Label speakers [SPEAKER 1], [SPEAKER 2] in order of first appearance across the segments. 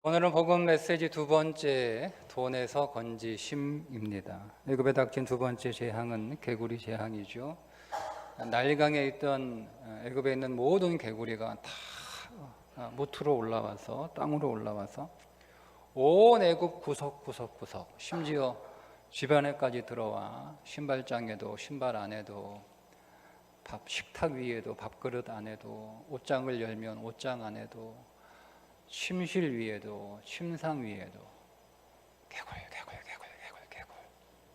[SPEAKER 1] 오늘은 복음 메시지 두 번째, 돈에서 건지심입니다. 애굽에 닥친 두 번째 재앙은 개구리 재앙이죠. 나일강에 있던 애굽에 있는 모든 개구리가 다 무트로 올라와서, 땅으로 올라와서 온 애굽 구석구석, 심지어 집안에까지 들어와 신발장에도, 신발 안에도, 식탁 위에도, 밥그릇 안에도, 옷장을 열면 옷장 안에도, 침실 위에도, 침상 위에도 개굴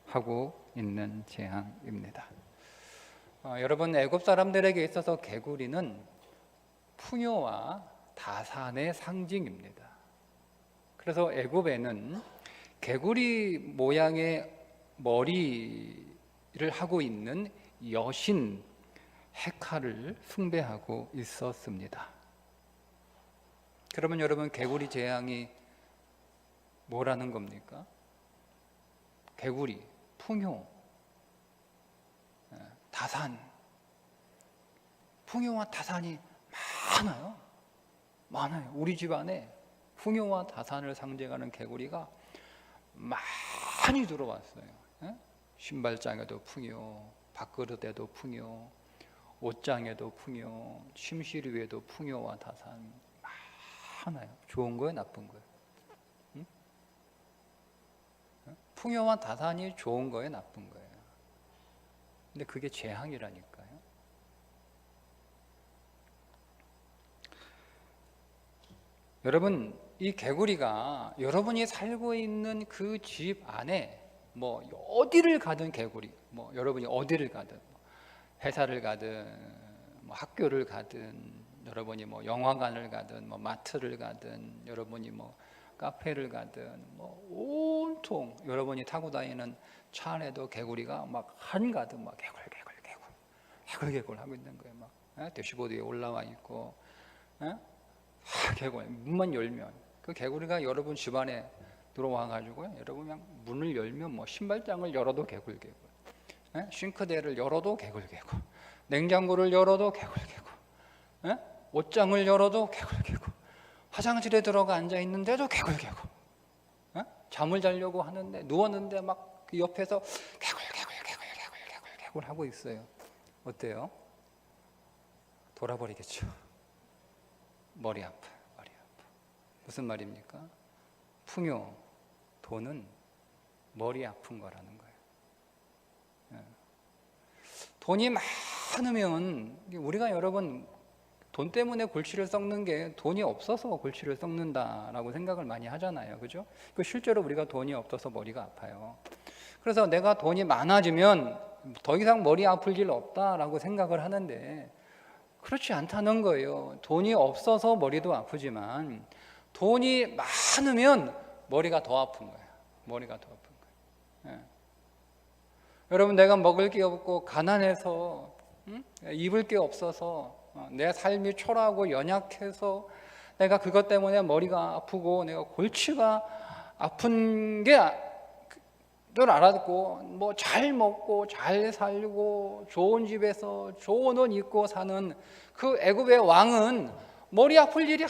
[SPEAKER 1] 하고 있는 재앙입니다. 여러분, 애굽 사람들에게 있어서 개구리는 풍요와 다산의 상징입니다. 그래서 애굽에는 개구리 모양의 머리를 하고 있는 여신 헤카를 숭배하고 있었습니다. 그러면 여러분, 개구리 재앙이 뭐라는 겁니까? 개구리, 풍요, 다산, 풍요와 다산이 많아요. 우리 집안에 풍요와 다산을 상징하는 개구리가 많이 들어왔어요. 신발장에도 풍요, 밥그릇에도 풍요, 옷장에도 풍요, 침실 위에도 풍요와 다산 많아요. 좋은 거예요, 나쁜 거예요? 응? 풍요와 다산이 좋은 거예요, 나쁜 거예요? 근데 그게 재앙이라니까요. 여러분, 이 개구리가 여러분이 살고 있는 그 집 안에 어디를 가든 개구리, 여러분이 어디를 가든, 회사를 가든, 학교를 가든, 여러분이 영화관을 가든, 마트를 가든, 여러분이 카페를 가든, 온통 여러분이 타고 다니는 차 안에도 개구리가 한가득 개굴 하고 있는 거예요. 대시보드에 올라와 있고, 개구리 문만 열면 그 개구리가 여러분 집안에 들어와 가지고요, 여러분 그냥 문을 열면 신발장을 열어도 개굴, 싱크대를 열어도 개굴, 냉장고를 열어도 개굴, 옷장을 열어도 개굴, 화장실에 들어가 앉아 있는데도 개굴, 잠을 자려고 하는데 누웠는데 그 옆에서 개굴 하고 있어요. 어때요? 돌아버리겠죠. 머리 아파. 무슨 말입니까? 풍요, 돈은 머리 아픈 거라는 거예요. 돈이 많으면, 우리가 여러분 돈 때문에 골치를 썩는 게 돈이 없어서 골치를 썩는다라고 생각을 많이 하잖아요. 그죠? 실제로 우리가 돈이 없어서 머리가 아파요. 그래서 내가 돈이 많아지면 더 이상 머리 아플 일 없다라고 생각을 하는데 그렇지 않다는 거예요. 돈이 없어서 머리도 아프지만 돈이 많으면 머리가 더 아픈 거예요. 머리가 더 아픈 거예요. 여러분, 내가 먹을 게 없고 가난해서 입을 게 없어서 내 삶이 초라하고 연약해서 내가 그것 때문에 머리가 아프고 내가 골치가 아픈 게 줄 알았고, 잘 먹고 잘 살고 좋은 집에서 좋은 옷 입고 사는 그 애굽의 왕은 머리 아플 일이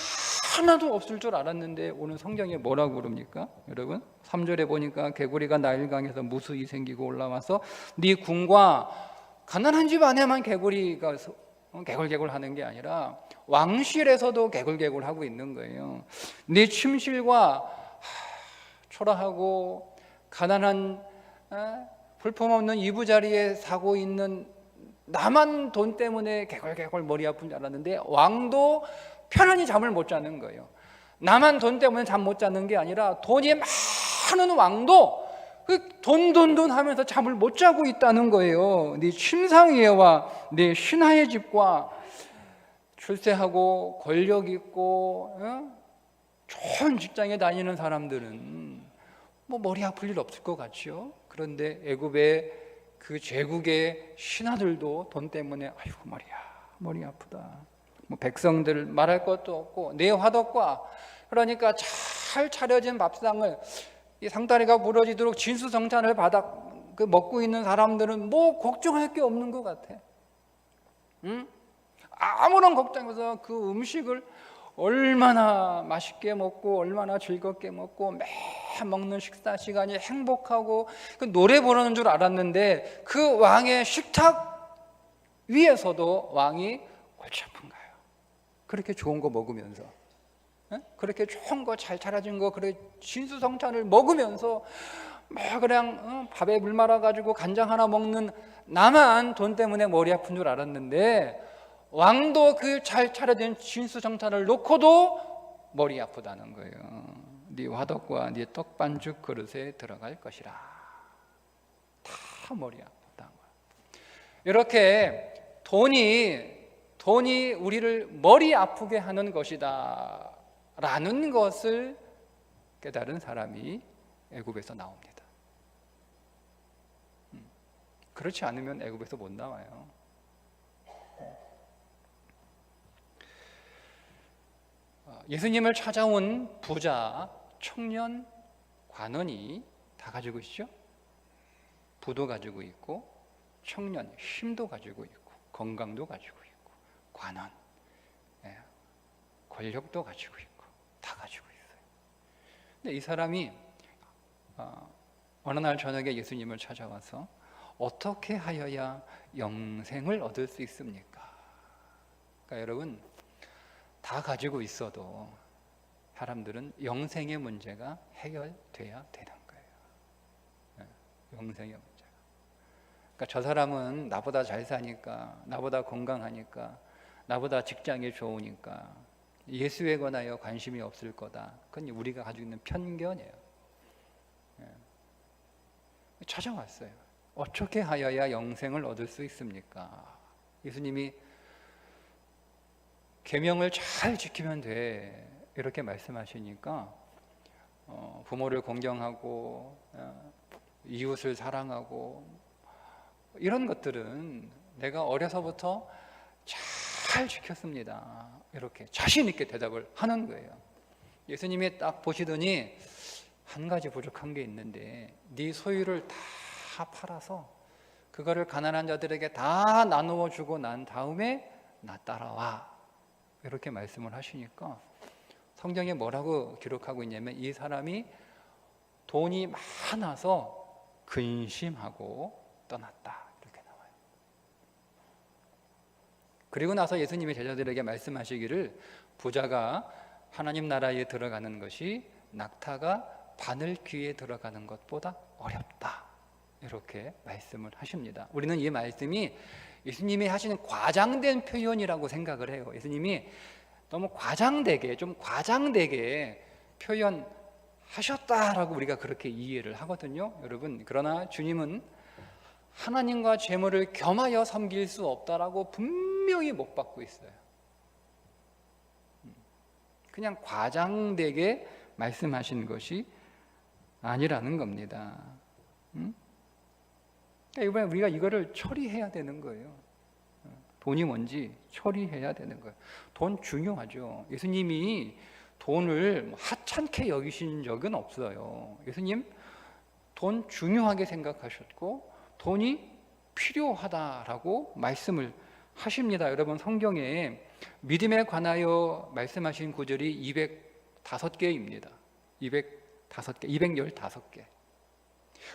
[SPEAKER 1] 하나도 없을 줄 알았는데 오늘 성경에 뭐라고 그럽니까? 여러분 3절에 보니까 개구리가 나일강에서 무수히 생기고 올라와서 네 궁과 가난한 집 안에만 개구리가 개굴 하는 게 아니라 왕실에서도 개굴 하고 있는 거예요. 네 침실과 초라하고 가난한 볼품없는 이부자리에 사고 있는 나만 돈 때문에 개굴 머리 아픈 줄 알았는데 왕도 편안히 잠을 못 자는 거예요. 나만 돈 때문에 잠 못 자는 게 아니라 돈이 많은 왕도 돈 하면서 잠을 못 자고 있다는 거예요. 네 침상위에와 네 신하의 집과 출세하고 권력 있고 좋은 직장에 다니는 사람들은 머리 아플 일 없을 것 같죠. 그런데 애굽의 그 제국의 신하들도 돈 때문에 아이고 머리 아프다. 백성들 말할 것도 없고 내 화덕과, 그러니까 잘 차려진 밥상을 이 상다리가 부러지도록 진수성찬을 먹고 있는 사람들은 걱정할 게 없는 것 같아. 아무런 걱정해서 그 음식을 얼마나 맛있게 먹고 얼마나 즐겁게 먹고 매 먹는 식사 시간이 행복하고 그 노래 부르는 줄 알았는데 그 왕의 식탁 위에서도 왕이 골치 아픈 거예요. 그렇게 좋은 거 먹으면서, 그렇게 좋은 거 잘 차려진 거, 그렇게 진수성찬을 먹으면서 막 그냥 밥에 물 말아가지고 간장 하나 먹는 나만 돈 때문에 머리 아픈 줄 알았는데 왕도 그 잘 차려진 진수성찬을 놓고도 머리 아프다는 거예요. 네 화덕과 네 떡반죽 그릇에 들어갈 것이라. 다 머리 아프다는 거예요. 이렇게 돈이 우리를 머리 아프게 하는 것이다 라는 것을 깨달은 사람이 애굽에서 나옵니다. 그렇지 않으면 애굽에서 못 나와요. 예수님을 찾아온 부자, 청년, 관원이 다 가지고 있죠. 부도 가지고 있고, 청년, 힘도 가지고 있고, 건강도 가지고 있고, 관원, 권력도 가지고 있고, 다 가지고 있어요. 근데 이 사람이 어느 날 저녁에 예수님을 찾아와서 어떻게 하여야 영생을 얻을 수 있습니까? 그러니까 여러분, 다 가지고 있어도 사람들은 영생의 문제가 해결돼야 되는 거예요. 영생의 문제가. 그러니까 저 사람은 나보다 잘 사니까, 나보다 건강하니까, 나보다 직장이 좋으니까 예수에 관하여 관심이 없을 거다. 그건 우리가 가지고 있는 편견이에요. 찾아왔어요. 어떻게 하여야 영생을 얻을 수 있습니까? 예수님이 계명을 잘 지키면 돼 이렇게 말씀하시니까 부모를 공경하고 이웃을 사랑하고 이런 것들은 내가 어려서부터 잘 지켰습니다. 이렇게 자신 있게 대답을 하는 거예요. 예수님이 딱 보시더니 한 가지 부족한 게 있는데 네 소유를 다 팔아서 그거를 가난한 자들에게 다 나누어 주고 난 다음에 나 따라와 이렇게 말씀을 하시니까 성경에 뭐라고 기록하고 있냐면 이 사람이 돈이 많아서 근심하고 떠났다 이렇게 나와요. 그리고 나서 예수님의 제자들에게 말씀하시기를 부자가 하나님 나라에 들어가는 것이 낙타가 바늘 귀에 들어가는 것보다 어렵다 이렇게 말씀을 하십니다. 우리는 이 말씀이 예수님이 하시는 과장된 표현이라고 생각을 해요. 예수님이 너무 과장되게 표현하셨다라고 우리가 그렇게 이해를 하거든요. 여러분, 그러나 주님은 하나님과 재물을 겸하여 섬길 수 없다라고 분명히 못 받고 있어요. 그냥 과장되게 말씀하신 것이 아니라는 겁니다. 이번에 우리가 이거를 처리해야 되는 거예요. 돈이 뭔지 처리해야 되는 거예요. 돈 중요하죠. 예수님이 돈을 하찮게 여기신 적은 없어요. 예수님 돈 중요하게 생각하셨고 돈이 필요하다라고 말씀을 하십니다. 여러분, 성경에 믿음에 관하여 말씀하신 구절이 205개입니다. 215개.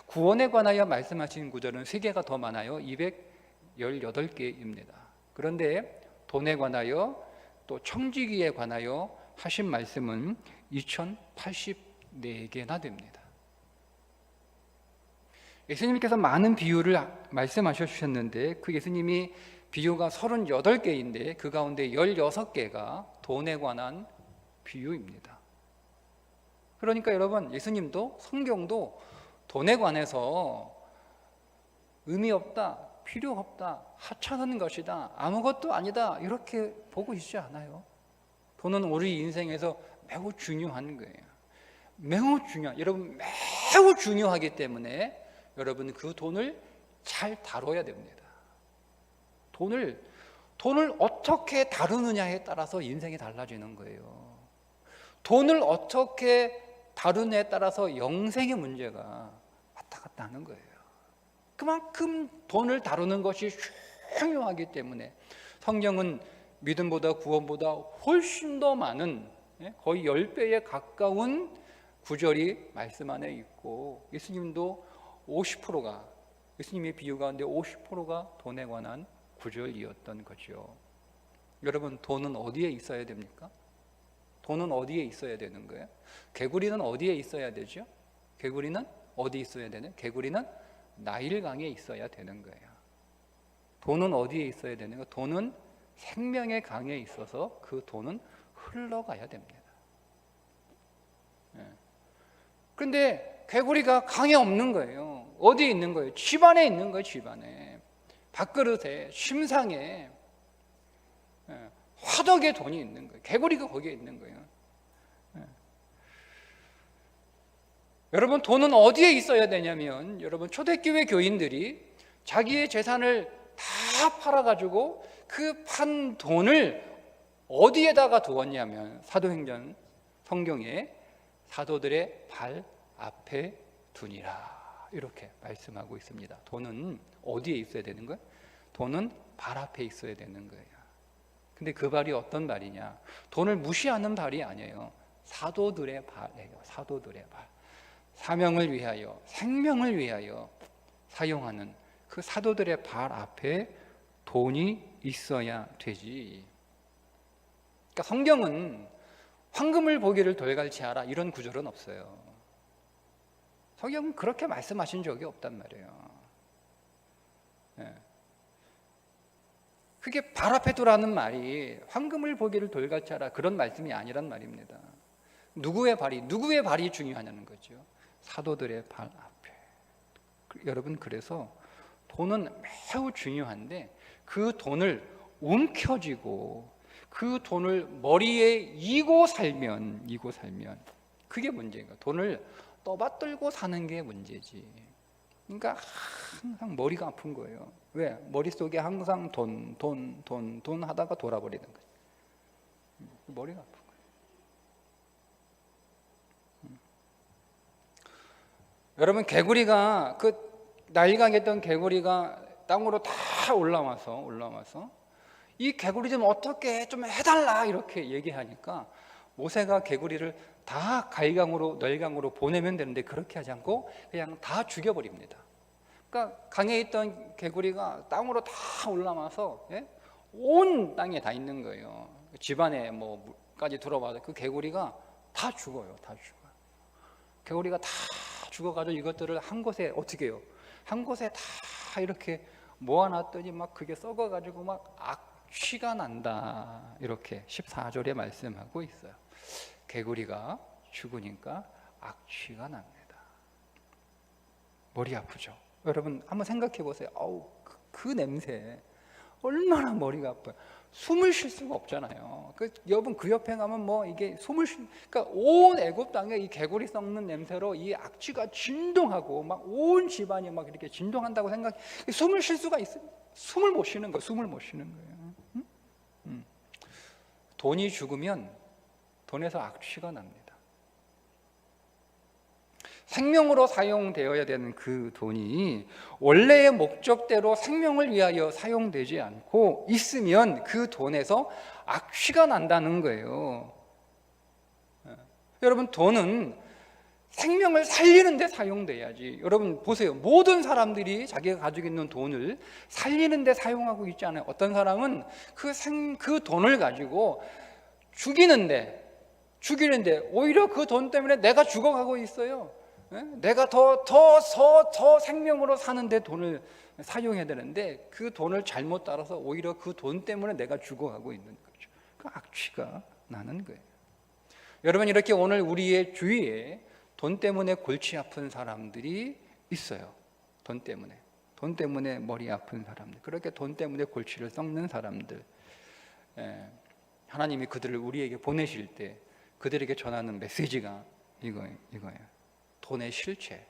[SPEAKER 1] 구원에 관하여 말씀하신 구절은 3개가 더 많아요. 218개입니다. 그런데 돈에 관하여 또 청지기에 관하여 하신 말씀은 2084개나 됩니다. 예수님께서 많은 비유를 말씀하셔 주셨는데 그 예수님이 비유가 38개인데 그 가운데 16개가 돈에 관한 비유입니다. 그러니까 여러분, 예수님도 성경도 돈에 관해서 의미 없다, 필요 없다, 하찮은 것이다, 아무것도 아니다 이렇게 보고 있지 않아요. 돈은 우리 인생에서 매우 중요한 거예요. 매우 중요한, 여러분 매우 중요하기 때문에 여러분 그 돈을 잘 다뤄야 됩니다. 돈을 어떻게 다루느냐에 따라서 인생이 달라지는 거예요. 돈을 어떻게 다루느냐에 따라서 영생의 문제가 왔다 갔다 하는 거예요. 그만큼 돈을 다루는 것이 중요하기 때문에 성경은 믿음보다 구원보다 훨씬 더 많은 거의 10배에 가까운 구절이 말씀 안에 있고, 예수님도 50%가, 예수님의 비유 가운데 50%가 돈에 관한 구절이었던 거죠. 여러분, 돈은 어디에 있어야 됩니까? 돈은 어디에 있어야 되는 거예요? 개구리는 어디에 있어야 되죠? 개구리는 어디 있어야 되는? 개구리는 나일강에 있어야 되는 거예요. 돈은 어디에 있어야 되는 거예요? 돈은 생명의 강에 있어서 그 돈은 흘러가야 됩니다. 그런데 개구리가 강에 없는 거예요. 어디에 있는 거예요? 집안에 있는 거예요. 집안에, 밥그릇에, 심상에, 화덕에 돈이 있는 거예요. 개구리가 거기에 있는 거예요. 여러분, 돈은 어디에 있어야 되냐면, 여러분, 초대교회 교인들이 자기의 재산을 다 팔아가지고 그 판 돈을 어디에다가 두었냐면, 사도행전 성경에 사도들의 발 앞에 두니라, 이렇게 말씀하고 있습니다. 돈은 어디에 있어야 되는 거예요? 돈은 발 앞에 있어야 되는 거예요. 근데 그 발이 어떤 발이냐? 돈을 무시하는 발이 아니에요. 사도들의 발이에요. 사도들의 발. 사명을 위하여, 생명을 위하여 사용하는 그 사도들의 발 앞에 돈이 있어야 되지. 그러니까 성경은 황금을 보기를 돌갈치 하라, 이런 구절은 없어요. 성경은 그렇게 말씀하신 적이 없단 말이에요. 그게 발 앞에 두라는 말이 황금을 보기를 돌갈치 하라, 그런 말씀이 아니란 말입니다. 누구의 발이 중요하냐는 거죠. 사도들의 발 앞에. 여러분, 그래서 돈은 매우 중요한데 그 돈을 움켜쥐고 그 돈을 머리에 이고 살면 그게 문제인 거예요. 돈을 떠받들고 사는 게 문제지. 그러니까 항상 머리가 아픈 거예요. 왜? 머릿속에 항상 돈 하다가 돌아버리는 거예요. 머리가 아픈 거예요. 여러분, 개구리가, 그 나일강했던 개구리가 땅으로 다 올라와서 이 개구리 좀 어떻게 좀 해달라, 이렇게 얘기하니까 모세가 개구리를 다 널강으로 보내면 되는데 그렇게 하지 않고 그냥 다 죽여버립니다. 그러니까 강에 있던 개구리가 땅으로 다 올라와서 온 땅에 다 있는 거예요. 집안에 뭐까지 들어와서 그 개구리가 다 죽어요. 다 죽어요. 개구리가 다 죽어가지고 이것들을 한 곳에 어떻게 해요? 한 곳에 다 이렇게 모아놨더니 막 그게 썩어가지고 막 악취가 난다, 이렇게 14절에 말씀하고 있어요. 개구리가 죽으니까 악취가 납니다. 머리 아프죠? 여러분, 한번 생각해 보세요. 그 냄새 얼마나 머리가 아파요. 숨을 쉴 수가 없잖아요. 여러분, 그 옆에 가면 이게 그러니까 온 애굽 땅에 이 개구리 썩는 냄새로 이 악취가 진동하고 막 온 집안이 막 이렇게 진동한다고 숨을 쉴 수가 있어요? 숨을 못 쉬는 거예요. 돈이 죽으면 돈에서 악취가 납니다. 생명으로 사용되어야 되는 그 돈이 원래의 목적대로 생명을 위하여 사용되지 않고 있으면 그 돈에서 악취가 난다는 거예요. 여러분, 돈은 생명을 살리는 데 사용돼야지. 여러분 보세요. 모든 사람들이 자기가 가지고 있는 돈을 살리는 데 사용하고 있지 않아요. 어떤 사람은 그 돈을 가지고 죽이는데 오히려 그 돈 때문에 내가 죽어가고 있어요. 내가 더 생명으로 사는데 돈을 사용해야 되는데 그 돈을 잘못 따라서 오히려 그 돈 때문에 내가 죽어가고 있는 거죠. 그 악취가 나는 거예요. 여러분, 이렇게 오늘 우리의 주위에 돈 때문에 골치 아픈 사람들이 있어요. 돈 때문에 머리 아픈 사람들, 그렇게 돈 때문에 골치를 썩는 사람들, 하나님이 그들을 우리에게 보내실 때 그들에게 전하는 메시지가 이거예요. 돈의 실체.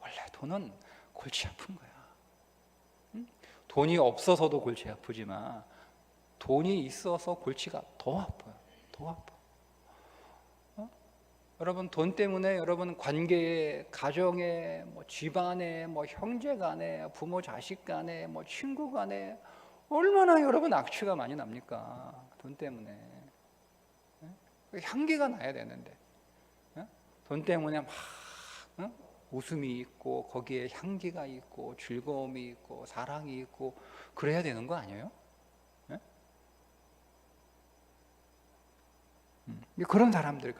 [SPEAKER 1] 원래 돈은 골치 아픈 거야. 돈이 없어서도 골치 아프지만 돈이 있어서 골치가 더 아파요. 더 아파. 여러분, 돈 때문에 여러분 관계에, 가정에, 집안에, 형제 간에, 부모 자식 간에, 친구 간에 얼마나 여러분 악취가 많이 납니까? 돈 때문에. 향기가 나야 되는데 돈 때문에 막 웃음이 있고 거기에 향기가 있고 즐거움이 있고 사랑이 있고 그래야 되는 거 아니에요? 그런 사람들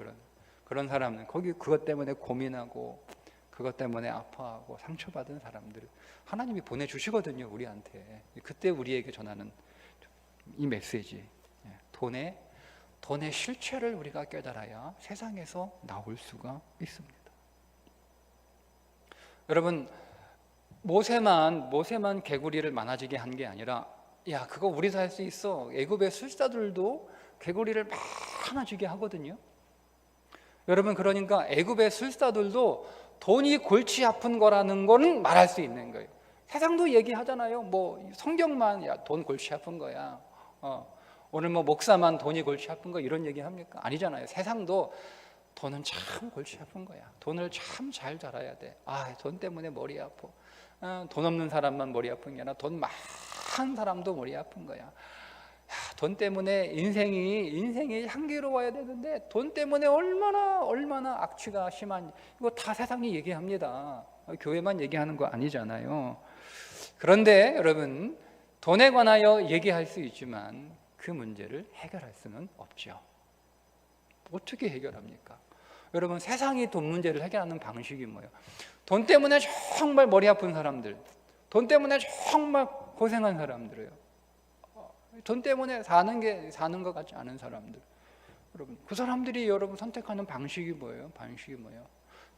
[SPEAKER 1] 그런 사람은 거기 그것 때문에 고민하고 그것 때문에 아파하고 상처받은 사람들 하나님이 보내주시거든요, 우리한테. 그때 우리에게 전하는 이 메시지, 돈의 실체를 우리가 깨달아야 세상에서 나올 수가 있습니다. 여러분, 모세만 개구리를 많아지게 한 게 아니라, 야, 그거 우리도 할 수 있어. 애굽의 술사들도 개구리를 많아지게 하거든요. 여러분, 그러니까 애굽의 술사들도 돈이 골치 아픈 거라는 거는 말할 수 있는 거예요. 세상도 얘기하잖아요. 뭐 성경만 야, 돈 골치 아픈 거야. 오늘 뭐 목사만 돈이 골치 아픈 거 이런 얘기 합니까? 아니잖아요. 세상도 돈은 참 골치 아픈 거야. 돈을 참 잘 달아야 돼. 돈 때문에 머리 아파. 돈 없는 사람만 머리 아픈 게 아니라 돈 많은 사람도 머리 아픈 거야. 돈 때문에 인생이 향기로워야 되는데 돈 때문에 얼마나 악취가 심한, 이거 다 세상이 얘기합니다. 교회만 얘기하는 거 아니잖아요. 그런데 여러분, 돈에 관하여 얘기할 수 있지만 그 문제를 해결할 수는 없죠. 어떻게 해결합니까? 여러분, 세상이 돈 문제를 해결하는 방식이 뭐예요? 돈 때문에 정말 머리 아픈 사람들, 돈 때문에 정말 고생한 사람들이에요. 돈 때문에 사는 것 같지 않은 사람들, 여러분, 그 사람들이 여러분 선택하는 방식이 뭐예요?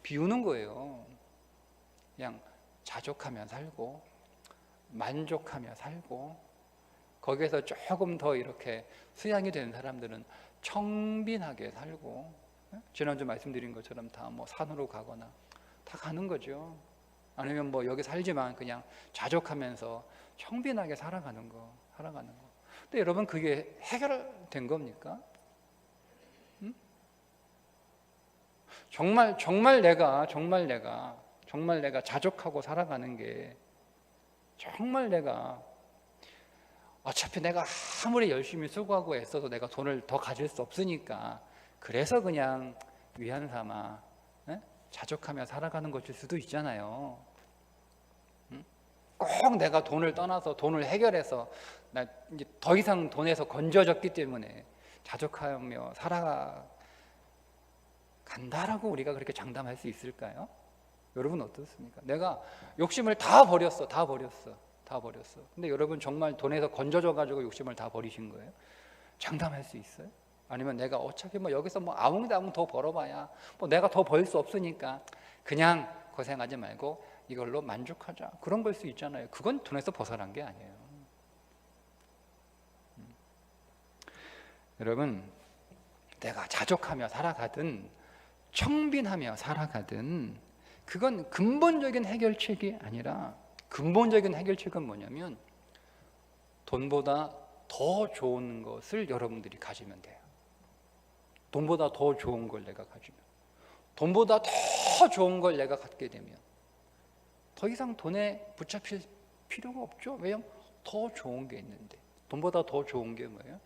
[SPEAKER 1] 비우는 거예요. 그냥 자족하며 살고 만족하며 살고, 거기에서 조금 더 이렇게 수양이 되는 사람들은 청빈하게 살고, 지난주 말씀드린 것처럼 다 뭐 산으로 가거나 다 가는 거죠. 아니면 뭐 여기 살지만 그냥 자족하면서 청빈하게 살아가는 거. 근데 여러분, 그게 해결된 겁니까? 정말 내가 자족하고 살아가는 게, 정말 내가 어차피 내가 아무리 열심히 수고하고 애써도 내가 돈을 더 가질 수 없으니까 그래서 그냥 위안 삼아 자족하며 살아가는 것일 수도 있잖아요. 꼭 내가 돈을 떠나서 돈을 해결해서 나 이제 더 이상 돈에서 건져졌기 때문에 자족하며 살아간다라고 우리가 그렇게 장담할 수 있을까요? 여러분 어떻습니까? 내가 욕심을 다 버렸어. 근데 여러분 정말 돈에서 건져져 가지고 욕심을 다 버리신 거예요? 장담할 수 있어요? 아니면 내가 어차피 뭐 여기서 뭐 아웅다웅 더 벌어봐야 뭐 내가 더 벌 수 없으니까 그냥 고생하지 말고 이걸로 만족하자, 그런 걸 수 있잖아요. 그건 돈에서 벗어난 게 아니에요. 여러분, 내가 자족하며 살아가든 청빈하며 살아가든 그건 근본적인 해결책이 아니라, 근본적인 해결책은 뭐냐면 돈보다 더 좋은 것을 여러분들이 가지면 돼요. 돈보다 더 좋은 걸 내가 가지면, 돈보다 더 좋은 걸 내가 갖게 되면 더 이상 돈에 붙잡힐 필요가 없죠. 왜냐하면 더 좋은 게 있는데. 돈보다 더 좋은 게 뭐예요?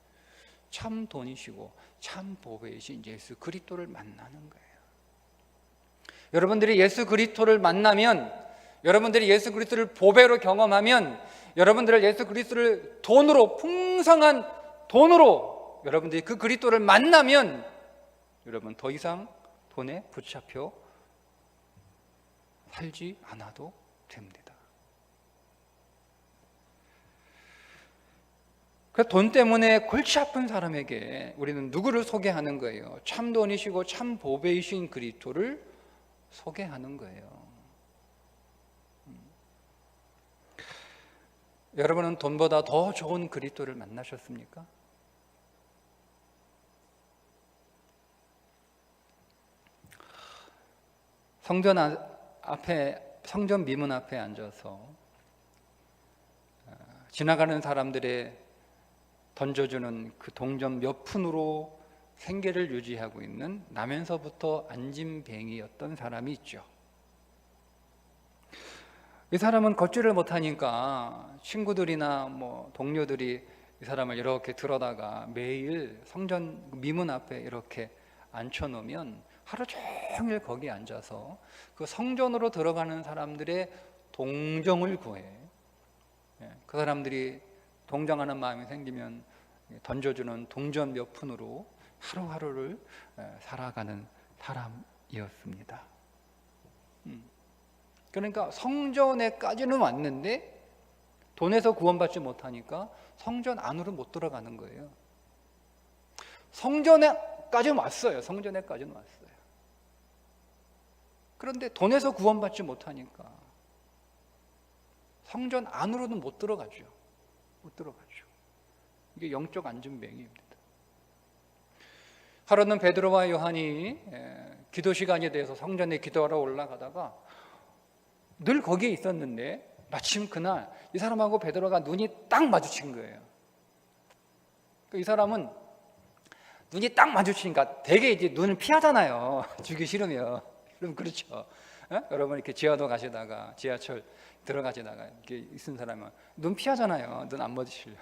[SPEAKER 1] 참 돈이시고 참 보배이신 예수 그리스도를 만나는 거예요. 여러분들이 예수 그리스도를 만나면, 여러분들이 예수 그리스도를 보배로 경험하면, 여러분들을 예수 그리스도를 돈으로, 풍성한 돈으로 여러분들이 그 그리스도를 만나면 여러분 더 이상 돈에 붙잡혀 살지 않아도 됩니다. 그 돈 때문에 골치 아픈 사람에게 우리는 누구를 소개하는 거예요? 참 돈이시고 참 보배이신 그리스도를 소개하는 거예요. 여러분은 돈보다 더 좋은 그리스도를 만나셨습니까? 성전 미문 앞에 앉아서 지나가는 사람들의 던져주는 그 동전 몇 푼으로 생계를 유지하고 있는 나면서부터 안진뱅이였던 사람이 있죠. 이 사람은 걷지를 못하니까 친구들이나 뭐 동료들이 이 사람을 이렇게 들어다가 매일 성전 미문 앞에 이렇게 앉혀놓으면 하루 종일 거기 앉아서 그 성전으로 들어가는 사람들의 동정을 구해. 그 사람들이 동정하는 마음이 생기면 던져주는 동전 몇 푼으로 하루하루를 살아가는 사람이었습니다. 그러니까 성전에까지는 왔는데 돈에서 구원받지 못하니까 성전 안으로 못 들어가는 거예요. 성전에까지는 왔어요. 성전에까지는 왔어요. 그런데 돈에서 구원받지 못하니까 성전 안으로는 못 들어가죠. 못 들어가죠. 이게 영적 안전뱅이입니다. 하루는 베드로와 요한이 기도 시간에 대해서 성전에 기도하러 올라가다가 늘 거기에 있었는데 마침 그날 이 사람하고 베드로가 눈이 딱 마주친 거예요. 이 사람은 눈이 딱 마주치니까 되게 이제 눈을 피하잖아요. 주기 싫으면. 그럼 그렇죠. 여러분 이렇게 지하도 가시다가 지하철 들어가시다가 이렇게 있는 사람은 눈 피하잖아요. 눈 안 마주치려고.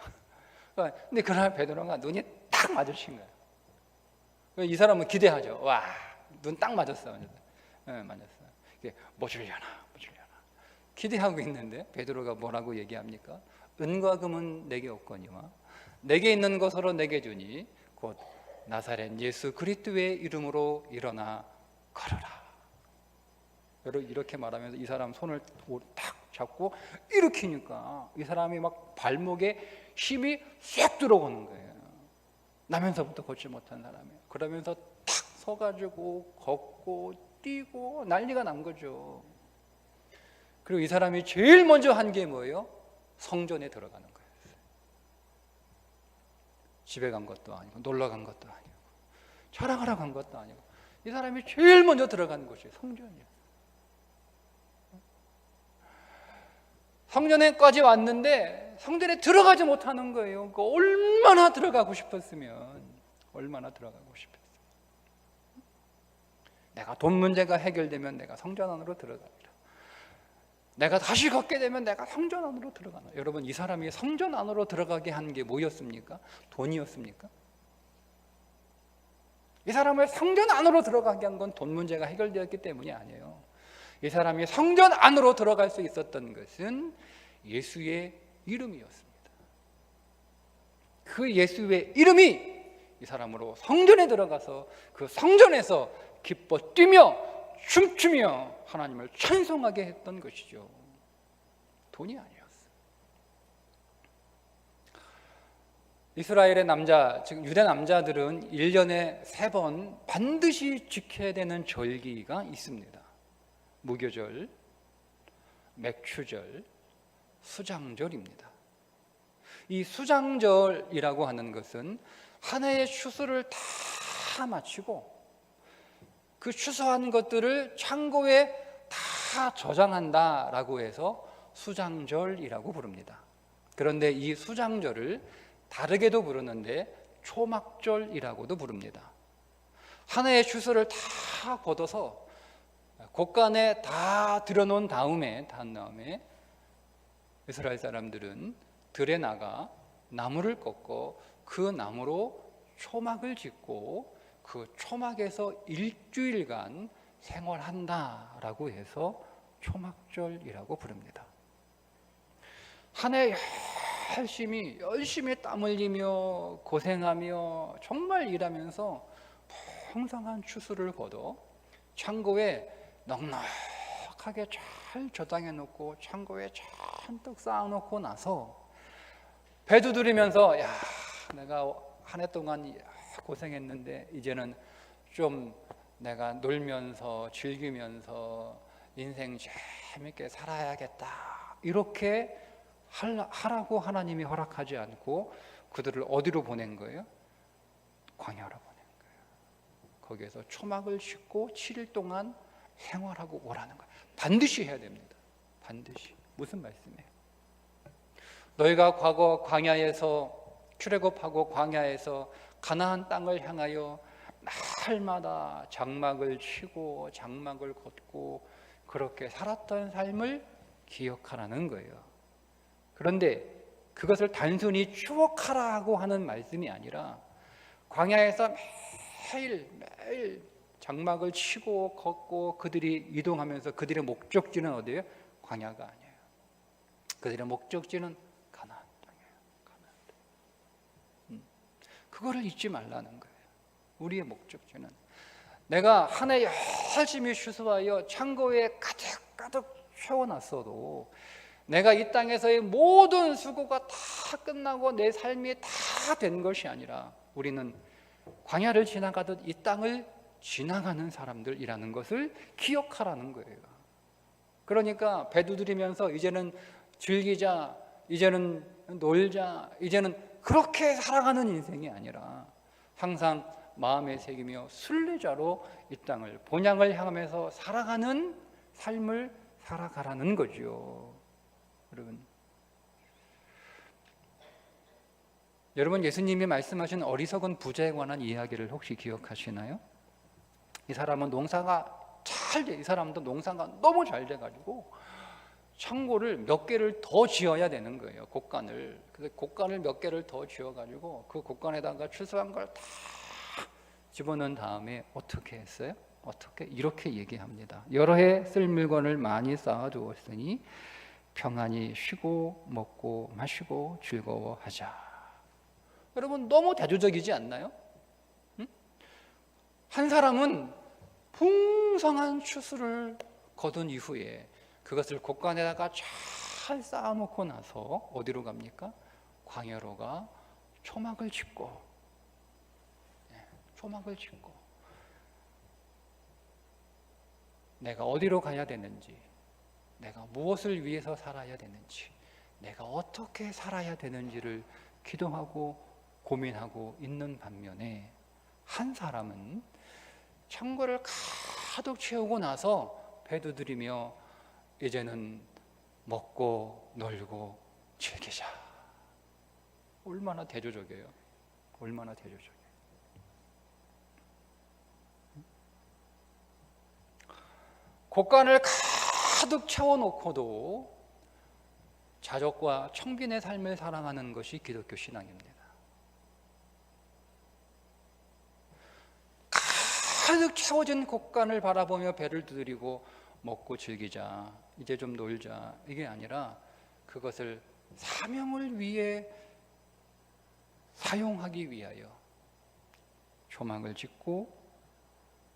[SPEAKER 1] 근데 그날 베드로가 눈이 딱 마주친 거예요. 이 사람은 기대하죠. 와, 눈 딱 맞았어. 맞았어. 뭐 주려나. 기대하고 있는데 베드로가 뭐라고 얘기합니까? 은과 금은 내게 없거니와 내게 있는 것으로 내게 주니 곧 나사렛 예수 그리스도의 이름으로 일어나 걸어라. 여러분 이렇게 말하면서 이 사람 손을 탁 잡고 일으키니까 이 사람이 막 발목에 힘이 쏙 들어오는 거예요. 나면서부터 걷지 못한 사람이에요. 그러면서 탁 서가지고 걷고 뛰고 난리가 난 거죠. 그리고 이 사람이 제일 먼저 한 게 뭐예요? 성전에 들어가는 거예요. 집에 간 것도 아니고 놀러 간 것도 아니고 촬영하러 간 것도 아니고 이 사람이 제일 먼저 들어간 곳이 성전이에요. 성전에까지 왔는데 성전에 들어가지 못하는 거예요. 얼마나 들어가고 싶었으면 얼마나 들어가고 싶었어요. 내가 돈 문제가 해결되면 내가 성전 안으로 들어갑니다. 내가 다시 걷게 되면 내가 성전 안으로 들어가나. 여러분 이 사람이 성전 안으로 들어가게 한 게 뭐였습니까? 돈이었습니까? 이 사람을 성전 안으로 들어가게 한 건 돈 문제가 해결되었기 때문이 아니에요. 이 사람이 성전 안으로 들어갈 수 있었던 것은 예수의 이름이었습니다. 그 예수의 이름이 이 사람으로 성전에 들어가서 그 성전에서 기뻐 뛰며 춤추며 하나님을 찬송하게 했던 것이죠. 돈이 아니었어요. 이스라엘의 남자, 즉 유대 남자들은 1년에 3번 반드시 지켜야 되는 절기가 있습니다. 무교절, 맥추절, 수장절입니다. 이 수장절이라고 하는 것은 한 해의 추수를 다 마치고 그 추수한 것들을 창고에 다 저장한다라고 해서 수장절이라고 부릅니다. 그런데 이 수장절을 다르게도 부르는데 초막절이라고도 부릅니다. 한 해의 추수를 다 걷어서 곳간에 다 들여놓은 다음에 이스라엘 사람들은 들에 나가 나무를 꺾고 그 나무로 초막을 짓고 그 초막에서 일주일간 생활한다라고 해서 초막절이라고 부릅니다. 한 해 열심히 땀 흘리며 고생하며 정말 일하면서 풍성한 추수를 거둬 창고에 넉넉하게 잘 저장해 놓고 창고에 잔뜩 쌓아 놓고 나서 배 두드리면서 야, 내가 한 해 동안 고생했는데 이제는 좀 내가 놀면서 즐기면서 인생 재밌게 살아야겠다 이렇게 하라고 하나님이 허락하지 않고 그들을 어디로 보낸 거예요? 광야로 보낸 거예요. 거기에서 초막을 짓고 7일 동안 생활하고 오라는 거예요. 반드시 해야 됩니다. 반드시. 무슨 말씀이에요? 너희가 과거 광야에서 출애굽하고 광야에서 가나안 땅을 향하여 날마다 장막을 치고 장막을 걷고 그렇게 살았던 삶을 기억하라는 거예요. 그런데 그것을 단순히 추억하라고 하는 말씀이 아니라 광야에서 매일 장막을 치고 걷고 그들이 이동하면서 그들의 목적지는 어디예요? 광야가 아니에요. 그들의 목적지는 가나안 땅이에요. 가나안 땅. 그거를 잊지 말라는 거예요. 우리의 목적지는 내가 한 해 열심히 추수하여 창고에 가득 채워놨어도 내가 이 땅에서의 모든 수고가 다 끝나고 내 삶이 다 된 것이 아니라 우리는 광야를 지나가듯 이 땅을 지나가는 사람들이라는 것을 기억하라는 거예요. 그러니까 배 두드리면서 이제는 즐기자, 이제는 놀자, 이제는 그렇게 살아가는 인생이 아니라 항상 마음에 새기며 순례자로 이 땅을 본향을 향하면서 살아가는 삶을 살아가라는 거죠. 여러분 예수님이 말씀하신 어리석은 부자에 관한 이야기를 혹시 기억하시나요? 이 사람은 농사가 잘 돼, 이 사람도 농사가 너무 잘 돼가지고 창고를 몇 개를 더 지어야 되는 거예요. 곡간을. 그래서 곡간을 몇 개를 더 지어가지고 그 곡간에다가 추수한 걸 다 집어넣은 다음에 어떻게 했어요? 이렇게 얘기합니다. 여러 해 쓸 물건을 많이 쌓아두었으니 평안히 쉬고 먹고 마시고 즐거워하자. 여러분 너무 대조적이지 않나요? 응? 한 사람은 풍성한 추수를 거둔 이후에 그것을 곡간에다가 잘 쌓아놓고 나서 어디로 갑니까? 광야로 가 초막을 짓고 내가 어디로 가야 되는지, 내가 무엇을 위해서 살아야 되는지, 내가 어떻게 살아야 되는지를 기도하고 고민하고 있는 반면에 한 사람은 창고를 가득 채우고 나서 배 두드리며 이제는 먹고 놀고 즐기자. 얼마나 대조적이에요. 얼마나 대조적이에요. 곡간을 가득 채워놓고도 자족과 청빈의 삶을 살아가는 것이 기독교 신앙입니다. 가득 채워진 곡간을 바라보며 배를 두드리고 먹고 즐기자, 이제 좀 놀자, 이게 아니라 그것을 사명을 위해 사용하기 위하여 초막을 짓고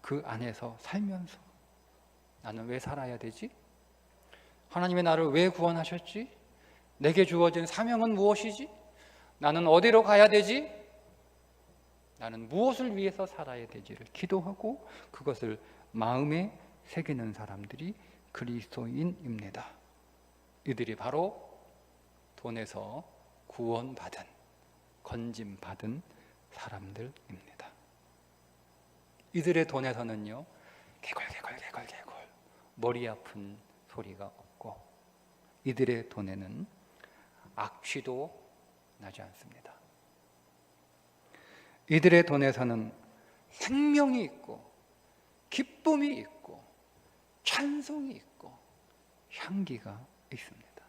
[SPEAKER 1] 그 안에서 살면서 나는 왜 살아야 되지? 하나님의 나를 왜 구원하셨지? 내게 주어진 사명은 무엇이지? 나는 어디로 가야 되지? 나는 무엇을 위해서 살아야 되지를 기도하고 그것을 마음에 새기는 사람들이 그리스도인입니다. 이들이 바로 돈에서 구원받은, 건짐받은 사람들입니다. 이들의 돈에서는요, 개골 머리 아픈 소리가 없고 이들의 돈에는 악취도 나지 않습니다. 이들의 돈에서는 생명이 있고 기쁨이 있고 찬송이 있고 향기가 있습니다.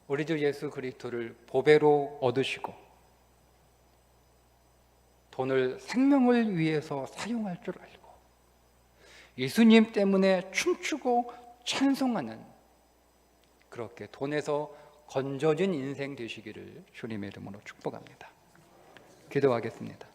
[SPEAKER 1] 우리 주 예수 그리스도를 보배로 얻으시고 돈을 생명을 위해서 사용할 줄 알고 예수님 때문에 춤추고 찬송하는 그렇게 돈에서 건져진 인생 되시기를 주님의 이름으로 축복합니다. 기도하겠습니다.